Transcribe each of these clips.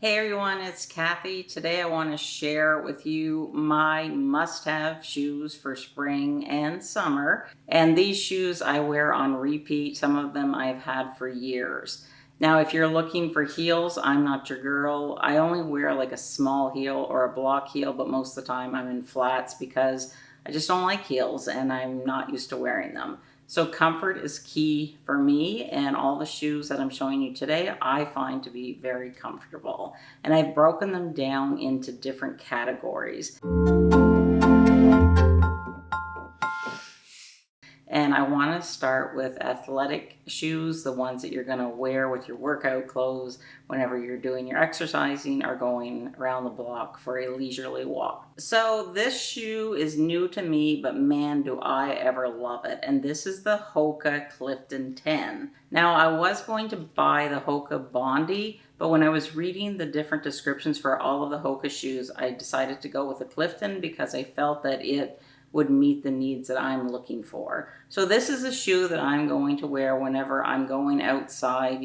Hey everyone, it's Cathy. Today I want to share with you my must-have shoes for spring and summer. And these shoes I wear on repeat. Some of them I've had for years. Now, if you're looking for heels, I'm not your girl. I only wear like a small heel or a block heel, but most of the time I'm in flats because I just don't like heels and I'm not used to wearing them. So comfort is key for me, and all the shoes that I'm showing you today I find to be very comfortable. And I've broken them down into different categories. And I want to start with athletic shoes, the ones that you're going to wear with your workout clothes whenever you're doing your exercising or going around the block for a leisurely walk. So this shoe is new to me, but man, do I ever love it. And this is the Hoka Clifton 10. Now, I was going to buy the Hoka Bondi, but when I was reading the different descriptions for all of the Hoka shoes, I decided to go with the Clifton because I felt that it would meet the needs that I'm looking for. So this is a shoe that I'm going to wear whenever I'm going outside,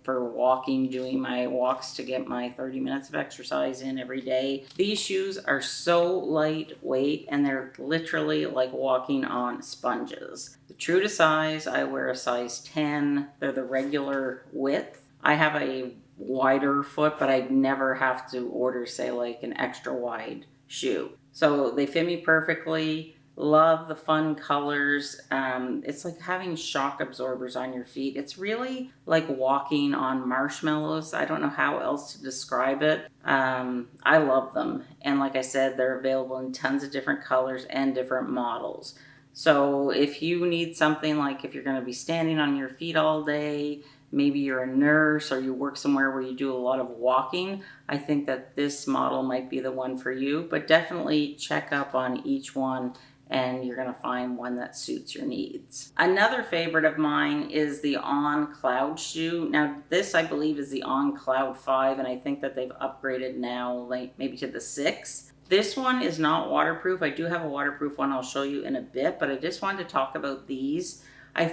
for walking, doing my walks to get my 30 minutes of exercise in every day. These shoes are so lightweight and they're literally like walking on sponges. True to size, I wear a size 10. They're the regular width. I have a wider foot, but I'd never have to order, say, like an extra wide shoe. So they fit me perfectly. Love the fun colors. It's like having shock absorbers on your feet. It's really like walking on marshmallows. I don't know how else to describe it. I love them. And like I said, they're available in tons of different colors and different models. So if you need something, like if you're going to be standing on your feet all day, maybe you're a nurse or you work somewhere where you do a lot of walking, I think that this model might be the one for you. But definitely check up on each one and you're going to find one that suits your needs. Another favorite of mine is the On Cloud shoe. Now this, I believe, is the On Cloud 5, and I think that they've upgraded now, like maybe to the 6. This one is not waterproof. I do have a waterproof one I'll show you in a bit, but I just wanted to talk about these. I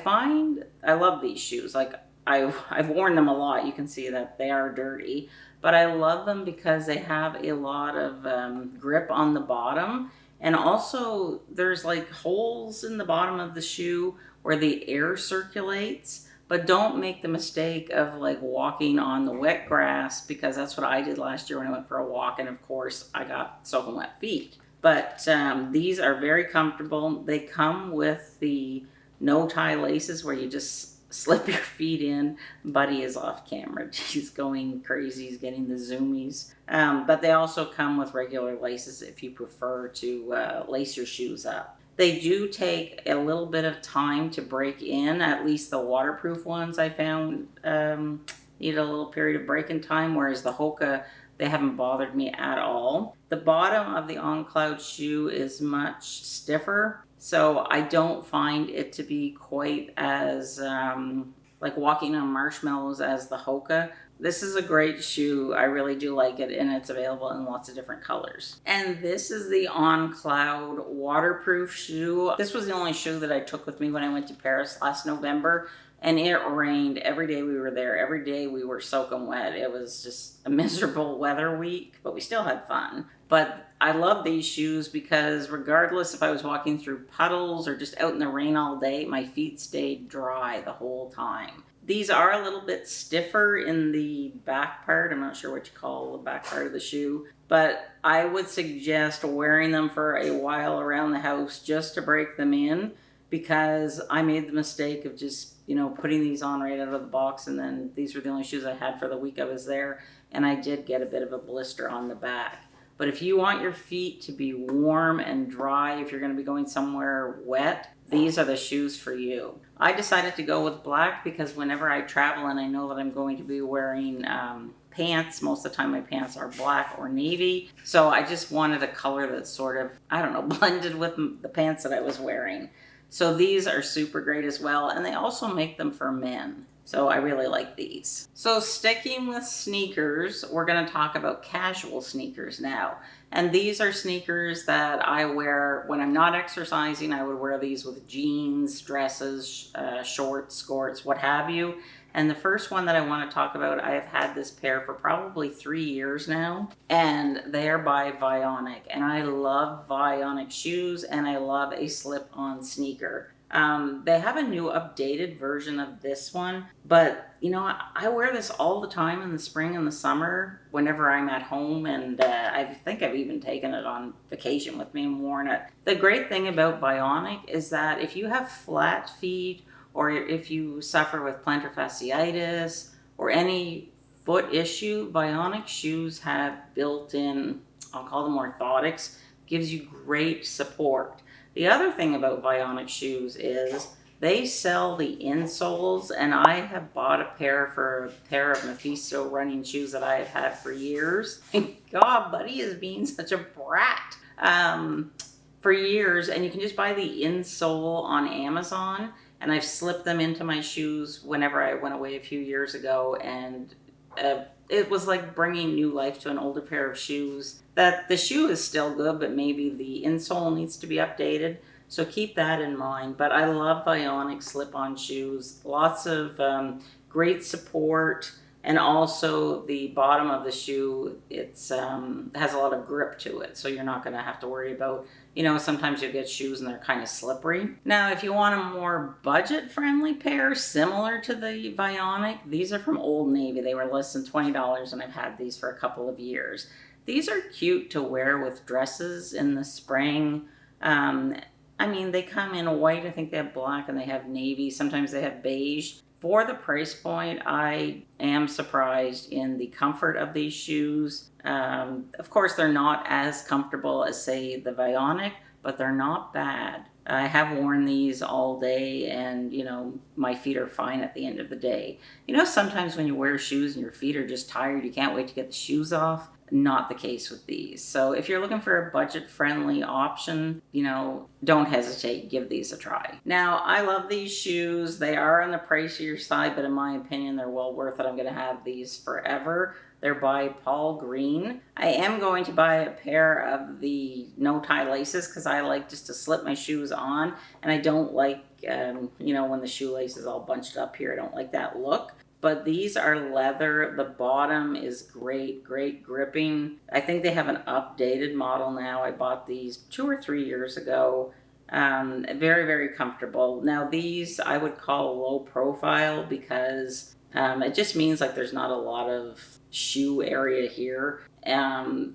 love these shoes. Like I've worn them a lot. You can see that they are dirty, but I love them because they have a lot of grip on the bottom. And also there's like holes in the bottom of the shoe where the air circulates. But don't make the mistake of like walking on the wet grass, because that's what I did last year when I went for a walk. And of course I got soaking wet feet. But these are very comfortable. They come with the no tie laces where you just slip your feet in. Buddy is off camera. He's going crazy. He's getting the zoomies. But they also come with regular laces if you prefer to lace your shoes up. They do take a little bit of time to break in. At least the waterproof ones I found need a little period of break-in time, whereas the Hoka, they haven't bothered me at all. The bottom of the On Cloud shoe is much stiffer, so I don't find it to be quite as like walking on marshmallows as the Hoka. This is a great shoe. I really do like it, and it's available in lots of different colors. And this is the On Cloud waterproof shoe. This was the only shoe that I took with me when I went to Paris last November, and it rained every day we were there. Every day we were soaking wet. It was just a miserable weather week, but we still had fun. But I love these shoes because regardless if I was walking through puddles or just out in the rain all day, my feet stayed dry the whole time. These are a little bit stiffer in the back part. I'm not sure what you call the back part of the shoe, but I would suggest wearing them for a while around the house just to break them in, because I made the mistake of just, putting these on right out of the box, and then these were the only shoes I had for the week I was there, and I did get a bit of a blister on the back. But if you want your feet to be warm and dry, if you're going to be going somewhere wet, these are the shoes for you. I decided to go with black because whenever I travel and I know that I'm going to be wearing pants, most of the time my pants are black or navy. So I just wanted a color that sort of, blended with the pants that I was wearing. So these are super great as well. And they also make them for men. So I really like these. So sticking with sneakers, we're going to talk about casual sneakers now. And these are sneakers that I wear when I'm not exercising. I would wear these with jeans, dresses, shorts, skirts, what have you. And the first one that I want to talk about, I have had this pair for probably 3 years now, and they are by Vionic. And I love Vionic shoes, and I love a slip-on sneaker. They have a new updated version of this one, but you know, I wear this all the time in the spring and the summer whenever I'm at home, and I think I've even taken it on vacation with me and worn it. The great thing about Vionic is that if you have flat feet, or if you suffer with plantar fasciitis or any foot issue, Vionic shoes have built-in, I'll call them orthotics, gives you great support. The other thing about Vionic shoes is they sell the insoles, and I have bought a pair of Mephisto running shoes that I have had for years. God, buddy is being such a brat for years, and you can just buy the insole on Amazon, and I've slipped them into my shoes whenever I went away a few years ago, and it was like bringing new life to an older pair of shoes. That the shoe is still good, but maybe the insole needs to be updated. So keep that in mind. But I love Vionic slip-on shoes. Lots of great support, and also the bottom of the shoe, it's has a lot of grip to it. So you're not going to have to worry about, you know, sometimes you get shoes and they're kind of slippery. Now, if you want a more budget-friendly pair similar to the Vionic, these are from Old Navy. They were less than $20, and I've had these for a couple of years. These are cute to wear with dresses in the spring. I mean, they come in white, I think they have black, and they have navy. Sometimes they have beige. For the price point, I am surprised in the comfort of these shoes. Of course, they're not as comfortable as, say, the Vionic, but they're not bad. I have worn these all day, and, you know, my feet are fine at the end of the day. You know, sometimes when you wear shoes and your feet are just tired, you can't wait to get the shoes off. Not the case with these. So if you're looking for a budget-friendly option, you know, don't hesitate. Give these a try. Now, I love these shoes. They are on the pricier side, but in my opinion, they're well worth it. I'm going to have these forever. They're by Paul Green. I am going to buy a pair of the no-tie laces because I like just to slip my shoes on, and I don't like, you know, when the shoelace is all bunched up here. I don't like that look. But these are leather. The bottom is great gripping. I think they have an updated model now. I bought these 2 or 3 years ago. Very comfortable. Now these I would call low profile because it just means like there's not a lot of shoe area here.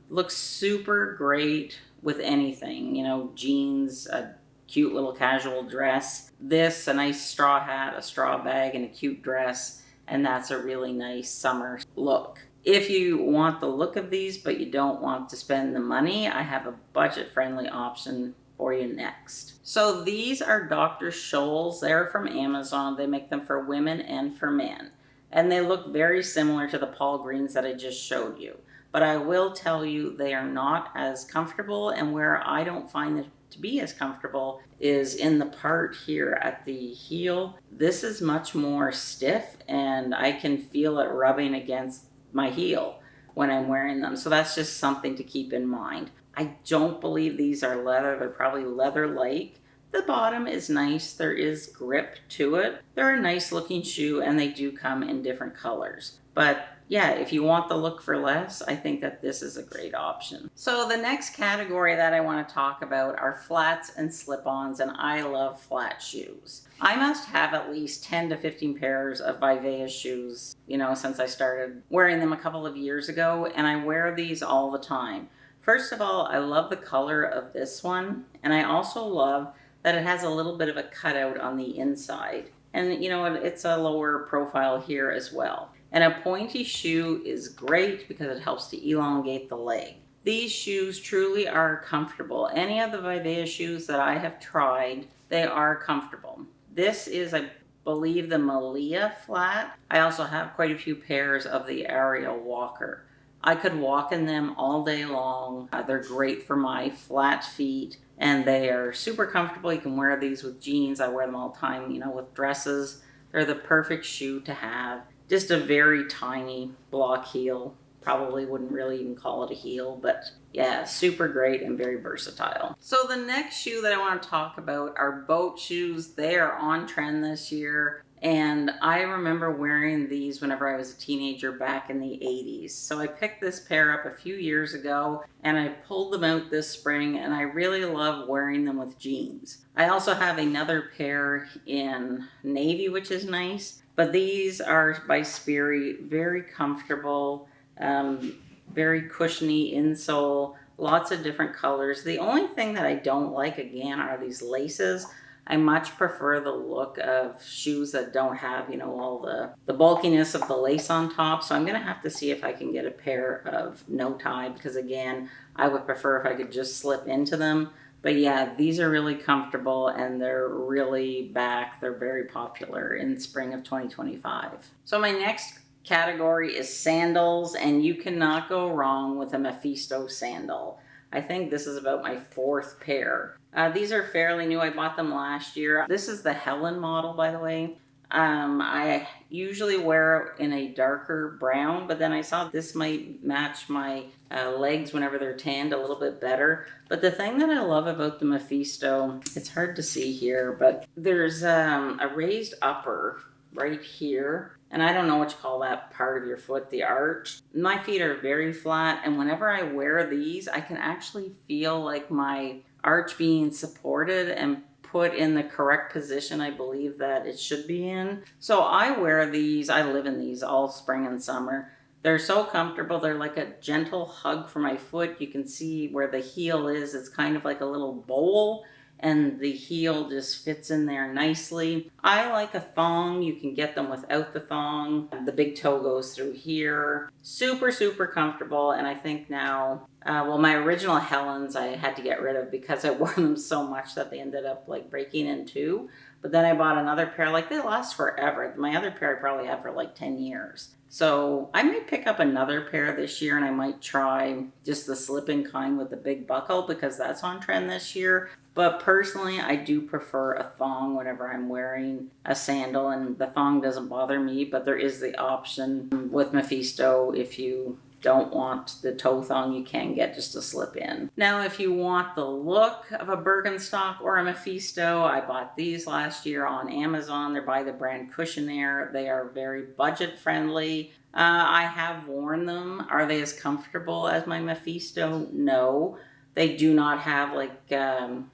Looks super great with anything, you know, jeans, a cute little casual dress. This, a nice straw hat, a straw bag, and a cute dress. And that's a really nice summer look. If you want the look of these, but you don't want to spend the money, I have a budget-friendly option for you next. So these are Dr. Scholl's. They're from Amazon. They make them for women and for men. And they look very similar to the Paul Greens that I just showed you. But I will tell you, they are not as comfortable, and where I don't find it to be as comfortable is in the part here at the heel. This is much more stiff, and I can feel it rubbing against my heel when I'm wearing them. So that's just something to keep in mind. I don't believe these are leather. They're probably leather-like. The bottom is nice. There is grip to it. They're a nice looking shoe, and they do come in different colors. But yeah, if you want the look for less, I think that this is a great option. So the next category that I want to talk about are flats and slip-ons, and I love flat shoes. I must have at least 10 to 15 pairs of Vionic shoes, you know, since I started wearing them a couple of years ago, and I wear these all the time. First of all, I love the color of this one, and I also love that it has a little bit of a cutout on the inside. And you know, it's a lower profile here as well. And a pointy shoe is great because it helps to elongate the leg. These shoes truly are comfortable. Any of the Vionic shoes that I have tried, they are comfortable. This is, I believe, the Malia flat. I also have quite a few pairs of the Ariel Walker. I could walk in them all day long. They're great for my flat feet, and they are super comfortable. You can wear these with jeans. I wear them all the time, you know, with dresses. They're the perfect shoe to have. Just a very tiny block heel. Probably wouldn't really even call it a heel, but yeah, super great and very versatile. So the next shoe that I want to talk about are boat shoes. They are on trend this year, And I remember wearing these whenever I was a teenager back in the 80s. So I picked this pair up a few years ago and I pulled them out this spring, and I really love wearing them with jeans. I also have another pair in navy, which is nice, but these are by Sperry, very comfortable, very cushiony insole, lots of different colors. The only thing that I don't like, again, are these laces. I much prefer the look of shoes that don't have, you know, all the bulkiness of the lace on top. So I'm going to have to see if I can get a pair of no tie, because again, I would prefer if I could just slip into them. But yeah, these are really comfortable and they're really back. They're very popular in spring of 2025. So my next category is sandals, and you cannot go wrong with a Mephisto sandal. I think this is about my fourth pair. These are fairly new. I bought them last year. This is the Helen model, by the way. I usually wear it in a darker brown, but then I saw this might match my legs whenever they're tanned a little bit better. But the thing that I love about the Mephisto, it's hard to see here, but there's a raised upper right here. And I don't know what you call that part of your foot, the arch. My feet are very flat, and whenever I wear these, I can actually feel like my arch being supported and put in the correct position I believe that it should be in. So I wear these, I live in these all spring and summer. They're so comfortable. They're like a gentle hug for my foot. You can see where the heel is. It's kind of like a little bowl, and the heel just fits in there nicely. I like a thong. You can get them without the thong. The big toe goes through here. Super, super comfortable. And I think now, well, my original Helens I had to get rid of because I wore them so much that they ended up like breaking in two. But then I bought another pair. Like, they last forever. My other pair I probably had for like 10 years. So I might pick up another pair this year, and I might try just the slip-in kind with the big buckle because that's on trend this year. But personally, I do prefer a thong whenever I'm wearing a sandal, and the thong doesn't bother me, but there is the option with Mephisto, if you don't want the toe thong, you can get just a slip in. Now, if you want the look of a Birkenstock or a Mephisto, I bought these last year on Amazon. They're by the brand Cushionaire. They are very budget friendly. I have worn them. Are they as comfortable as my Mephisto? No. They do not have like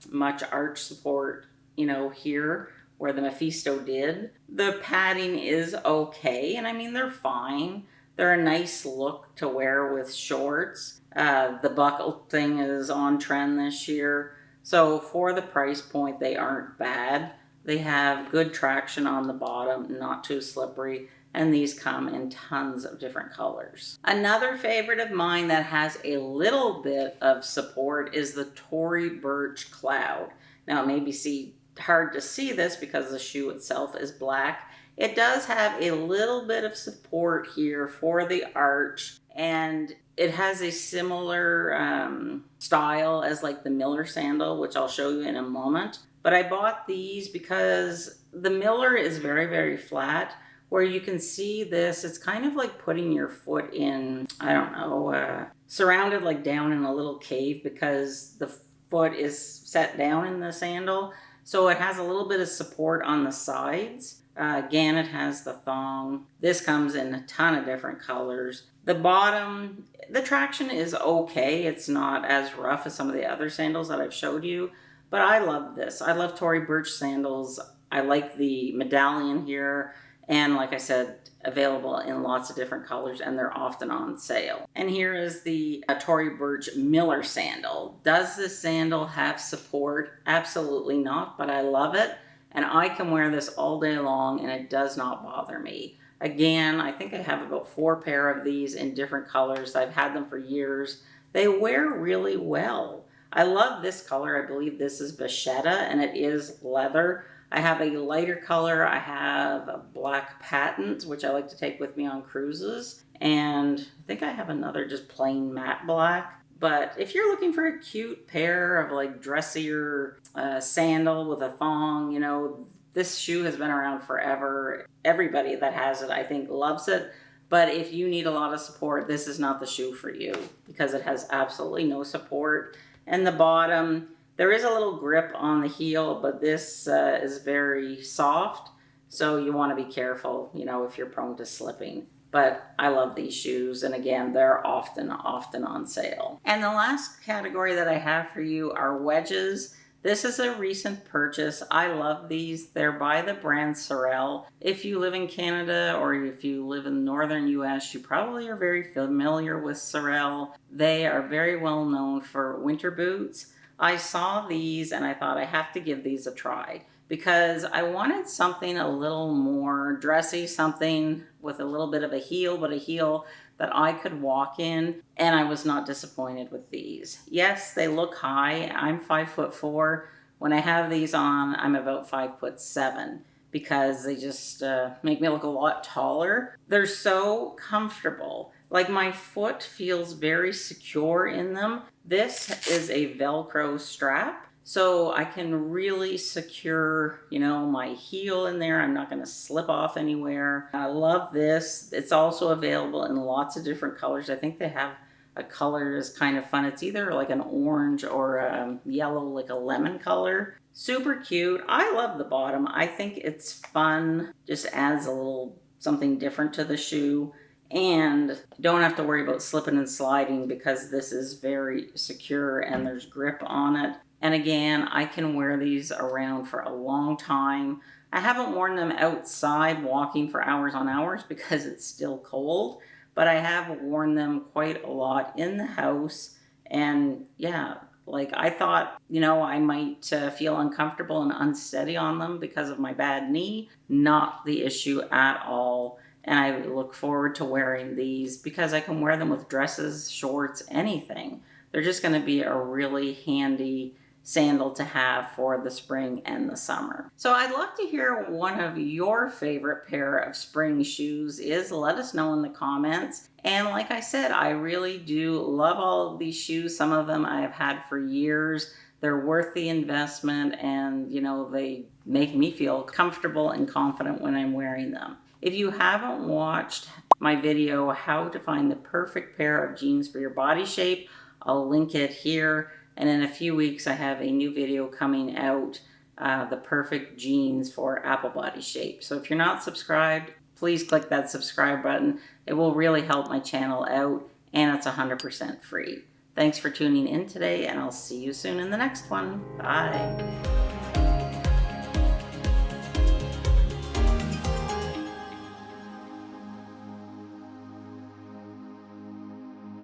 much arch support, you know, here where the Mephisto did. The padding is okay, and I mean, they're fine. They're a nice look to wear with shorts. The buckle thing is on trend this year. So for the price point, they aren't bad. They have good traction on the bottom, not too slippery, and these come in tons of different colors. Another favorite of mine that has a little bit of support is the Tory Burch Cloud. Now, it may be hard to see this because the shoe itself is black. It does have a little bit of support here for the arch, and it has a similar style as like the Miller sandal, which I'll show you in a moment. But I bought these because the Miller is very, very flat, where you can see this. It's kind of like putting your foot in, I don't know, surrounded like down in a little cave because the foot is set down in the sandal. So it has a little bit of support on the sides. Again, it has the thong. This comes in a ton of different colors. The bottom, the traction is okay. It's not as rough as some of the other sandals that I've showed you, but I love this. I love Tory Burch sandals. I like the medallion here, and like I said, available in lots of different colors, and they're often on sale. And here is the Tory Burch Miller sandal. Does this sandal have support? Absolutely not, but I love it. And I can wear this all day long and it does not bother me. Again, I think I have about 4 pair of these in different colors. I've had them for years. They wear really well. I love this color. I believe this is Vachetta and it is leather. I have a lighter color. I have a black patent, which I like to take with me on cruises. And I think I have another just plain matte black. But if you're looking for a cute pair of like dressier sandal with a thong, you know, this shoe has been around forever. Everybody that has it, I think, loves it. But if you need a lot of support, this is not the shoe for you because it has absolutely no support. And the bottom, there is a little grip on the heel, but this is very soft. So you want to be careful, you know, if you're prone to slipping. But I love these shoes, and again, they're often on sale. And the last category that I have for you are wedges. This is a recent purchase. I love these. They're by the brand Sorel. If you live in Canada or if you live in the northern US, you probably are very familiar with Sorel. They are very well known for winter boots. I saw these and I thought I have to give these a try, because I wanted something a little more dressy, something with a little bit of a heel, but a heel that I could walk in, and I was not disappointed with these. Yes, they look high. I'm 5'4". When I have these on, I'm about 5'7", because they just make me look a lot taller. They're so comfortable. Like, my foot feels very secure in them. This is a Velcro strap, so I can really secure, you know, my heel in there. I'm not going to slip off anywhere. I love this. It's also available in lots of different colors. I think they have a color is kind of fun. It's either like an orange or a yellow, like a lemon color. Super cute. I love the bottom. I think it's fun. Just adds a little something different to the shoe. And don't have to worry about slipping and sliding, because this is very secure and there's grip on it. And again, I can wear these around for a long time. I haven't worn them outside walking for hours on hours because it's still cold, but I have worn them quite a lot in the house. And yeah, like, I thought, you know, I might feel uncomfortable and unsteady on them because of my bad knee. Not the issue at all. And I look forward to wearing these because I can wear them with dresses, shorts, anything. They're just going to be a really handy sandal to have for the spring and the summer. So I'd love to hear one of your favorite pair of spring shoes is. Let us know in the comments. And like I said, I really do love all of these shoes. Some of them I have had for years. They're worth the investment, and you know, they make me feel comfortable and confident when I'm wearing them. If you haven't watched my video, how to find the perfect pair of jeans for your body shape, I'll link it here. And in a few weeks, I have a new video coming out, the perfect jeans for apple body shape. So if you're not subscribed, please click that subscribe button. It will really help my channel out, and it's 100% free. Thanks for tuning in today, and I'll see you soon in the next one. Bye.